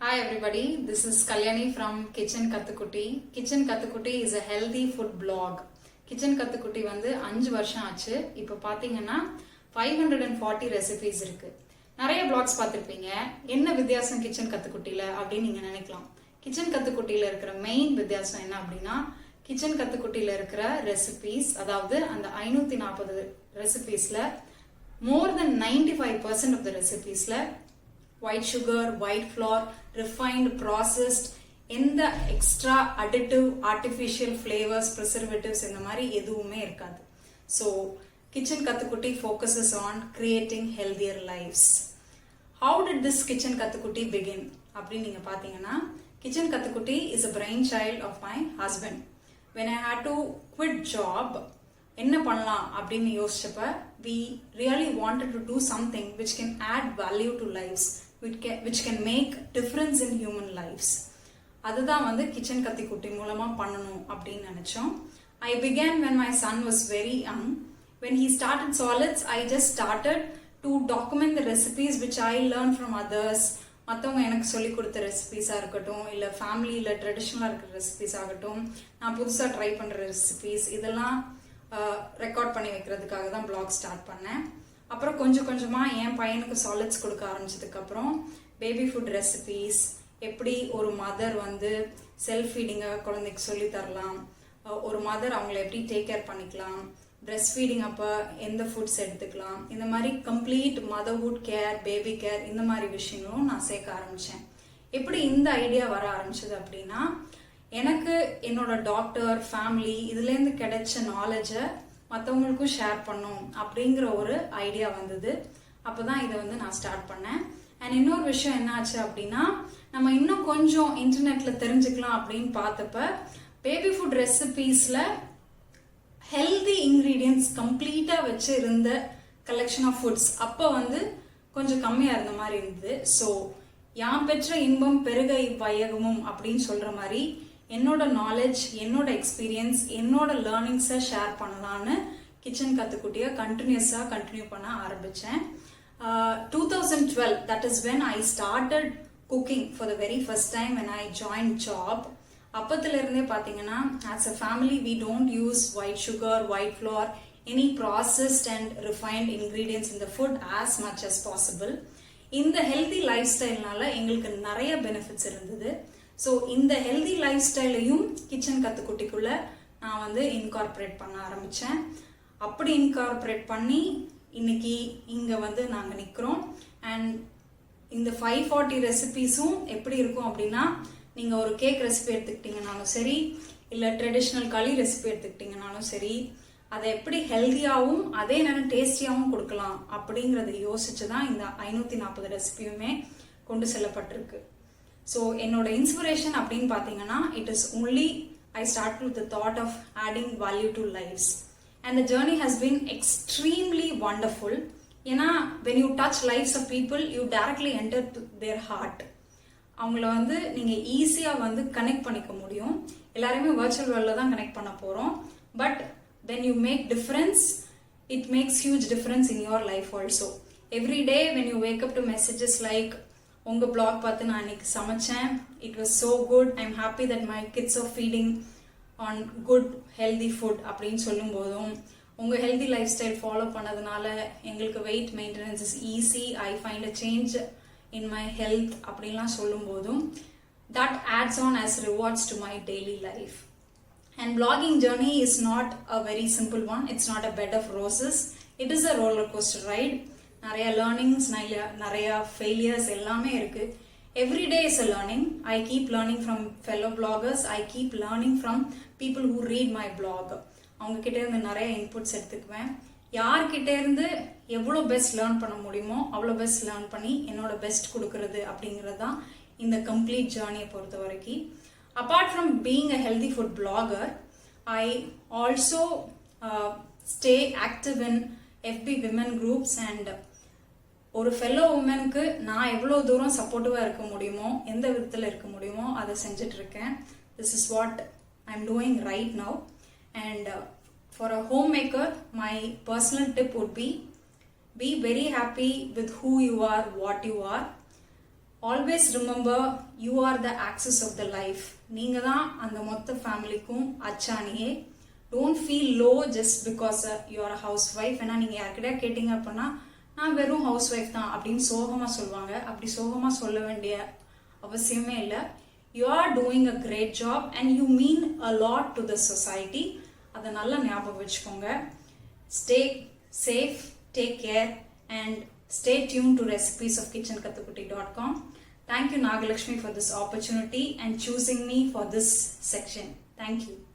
Hi everybody, this is Kalyani from Kitchen Kathukutti. Kitchen Kathukutti is a healthy food blog. Kitchen Kathukutti வந்து 5 வருஷம் ஆச்சு. இப்போ பாத்தீங்கன்னா 540 recipes இருக்கு. நிறைய பிளாக்ஸ் பார்த்திருப்பீங்க. என்ன வித்தியாசம் கிச்சன் கத்துக்குட்டில அப்படின்னு நீங்க நினைக்கலாம். கிச்சன் கத்துக்குட்டில இருக்கிற மெயின் வித்தியாசம் என்ன அப்படின்னா கிச்சன் கத்துக்குட்டில இருக்கிற ரெசிபீஸ், அதாவது அந்த 540 ரெசிபீஸ்ல more than 95% of the recipesல white sugar, white flour, refined, processed, எந்த extra additive artificial flavours preservatives இந்த மாதிரி எதுவுமே இருக்காது. So kitchen Kathukutty focuses on creating healthier lives. How did this kitchen Kathukutty begin அப்படின்னு நீங்கள் பார்த்தீங்கன்னா, kitchen Kathukutty is a brain child of my husband. When I had to quit job, என்ன பண்ணலாம் அப்படின்னு யோசிச்சப்ப we really wanted to do something which can add value to lives, which can make difference in human lives. அதுதான் வந்து kitchen கத்திக்குட்டி மூலமா பண்ணணும் அப்படின்னு நினைச்சோம். I began when my son was very young. When he started solids, I just started to document the recipes which I learned from others. மற்றவங்க எனக்கு சொல்லி கொடுத்த ரெசிபீஸாக இருக்கட்டும், இல்லை ஃபேமிலியில் ட்ரெடிஷ்னலாக இருக்கிற ரெசிபீஸ் ஆகட்டும், நான் புதுசாக ட்ரை பண்ணுற ரெசிபீஸ், இதெல்லாம் ரெக்கார்ட் பண்ணி வைக்கிறதுக்காக தான் பிளாக் ஸ்டார்ட் பண்ணேன். அப்புறம் கொஞ்சம் கொஞ்சமாக என் பையனுக்கு சாலிட்ஸ் கொடுக்க ஆரம்பிச்சதுக்கப்புறம் பேபி ஃபுட் ரெசிபீஸ், எப்படி ஒரு மதர் வந்து செல்ஃப் ஃபீடிங்கை குழந்தைக்கு சொல்லி தரலாம், ஒரு மதர் அவங்கள எப்படி டேக் கேர் பண்ணிக்கலாம், பிரெஸ்ட் ஃபீடிங் அப்போ எந்த ஃபுட்ஸ் எடுத்துக்கலாம், இந்த மாதிரி complete motherhood care, baby care, இந்த மாதிரி விஷயங்களும் நான் சேர்க்க ஆரம்பித்தேன். எப்படி இந்த ஐடியா வர ஆரம்பிச்சது அப்படின்னா, எனக்கு என்னோட டாக்டர், ஃபேமிலி இதுலேருந்து கிடைச்ச நாலேஜை மற்றவங்களுக்கும் ஷேர் பண்ணும் அப்படிங்கிற ஒரு ஐடியா வந்தது. அப்போ தான் இதை வந்து நான் ஸ்டார்ட் பண்ணேன். அண்ட் இன்னொரு விஷயம் என்ன ஆச்சு அப்படின்னா, நம்ம இன்னும் கொஞ்சம் இன்டர்நெட்டில் தெரிஞ்சுக்கலாம் அப்படின்னு பார்த்தப்ப பேபி ஃபுட் ரெசிபீஸில் ஹெல்தி இன்க்ரீடியன்ட்ஸ் கம்ப்ளீட்டாக வச்சு இருந்த கலெக்ஷன் ஆஃப் ஃபுட்ஸ் அப்போ வந்து கொஞ்சம் கம்மியாக இருந்த மாதிரி இருந்தது. ஸோ யாம் பெற்ற இன்பம் பெருக வையகமும் அப்படின்னு சொல்கிற மாதிரி என்னோட நாலேஜ், என்னோட எக்ஸ்பீரியன்ஸ், என்னோட லேர்னிங்ஸை ஷேர் பண்ணலான்னு கிச்சன் கத்துக்குட்டியை கண்டினியூ பண்ண ஆரம்பித்தேன். 2012, that is when I started cooking for the very first time when I joined job. அப்பத்திலிருந்தே பார்த்தீங்கன்னா, as a family we don't use white sugar, white flour, any processed and refined ingredients in the food as much as possible. இந்த healthy life ஸ்டைல்னால எங்களுக்கு நிறைய benefits இருந்தது. So இந்த healthy life ஸ்டைலையும் kitchen கத்துக்குட்டிக்குள்ள நான் வந்து incorporate பண்ண ஆரம்பித்தேன். அப்படி இன்கார்பரேட் பண்ணி இன்னைக்கு இங்கே வந்து நாங்கள் நிற்கிறோம். அண்ட் இந்த 540 ரெசிபீஸும் எப்படி இருக்கும் அப்படின்னா, நீங்கள் ஒரு கேக் ரெசிபி எடுத்துக்கிட்டிங்கனாலும் சரி, இல்லை ட்ரெடிஷ்னல் களி ரெசிபி எடுத்துக்கிட்டிங்கனாலும் சரி, அதை எப்படி ஹெல்த்தியாகவும் அதே நேரம் டேஸ்டியாகவும் கொடுக்கலாம் அப்படிங்கிறத யோசிச்சு தான் இந்த 540 ரெசிபியுமே கொண்டு செல்லப்பட்டிருக்கு. ஸோ என்னோட இன்ஸ்பிரேஷன் அப்படின்னு பார்த்தீங்கன்னா, it is only I start with the thought of adding value to lives. And the journey has been extremely wonderful. ஏன்னா when you touch lives of people, you directly enter to their heart. அவங்கள வந்து நீங்கள் ஈஸியாக வந்து connect பண்ணிக்க முடியும். எல்லாருமே virtual வேர்ல்டில் தான் கனெக்ட் பண்ண போகிறோம். But when you make difference, it makes huge difference in your life also. Every day when you wake up to messages like உங்க blog பார்த்து நான் இன்னைக்கு சமைச்சேன், it was so good, I'm happy that my kids are feeding on good healthy food அப்படின்னு சொல்லும் போதும், உங்க healthy life style follow பண்ணதுனால எங்களுக்கு weight maintenance is easy, I find a change in my health அப்படின்லாம் சொல்லும் போதும், that adds on as rewards to my daily life. And blogging journey is not a very simple one. It's not a bed of roses. It is a roller coaster ride. நிறைய learnings, நிறைய failures எல்லாமே இருக்கு. Every day is a learning. I keep learning from fellow bloggers. I keep learning from people who read my blog. அவங்க கிட்ட இருந்து நிறைய inputs எடுத்துக்குவேன். யார்கிட்ட இருந்து எவ்வளோ பெஸ்ட் லேர்ன் பண்ண முடியுமோ அவ்வளோ பெஸ்ட் லேர்ன் பண்ணி என்னோட பெஸ்ட் கொடுக்கறது அப்படிங்கிறது தான் இந்த கம்ப்ளீட் ஜேர்னியை பொறுத்த வரைக்கும். Apart from being a healthy food blogger, I also stay active in FB women groups and ஒரு ஃபெல்லோ உமனுக்கு நான் எவ்வளோ தூரம் சப்போர்ட்டிவாக இருக்க முடியுமோ, எந்த விதத்தில் இருக்க முடியுமோ அதை செஞ்சுட்டு இருக்கேன். This is what I'm doing right now. And for a homemaker, my personal tip would be very happy with who you are, what you are. Always remember you are the axis of the life. நீங்கள் தான் அந்த மொத்த ஃபேமிலிக்கும் அச்சாணியே. Don't feel low just because you are a housewife. ஏன்னா நீங்கள் யார்கிட்ட கேட்டிங்க அப்படின்னா நான் வெறும் ஹவுஸ் ஒய்ஃப் தான் அப்படின்னு சோகமாக சொல்லுவாங்க. அப்படி சோகமாக சொல்ல வேண்டிய அவசியமே இல்லை. You are doing a great job and you mean a lot to the society. அதை நல்லா ஞாபகம் வச்சுக்கோங்க. Stay safe, take care and stay tuned to recipesofkitchenkathukutti.com. Thank you Nagalakshmi for this opportunity and choosing me for this section. Thank you.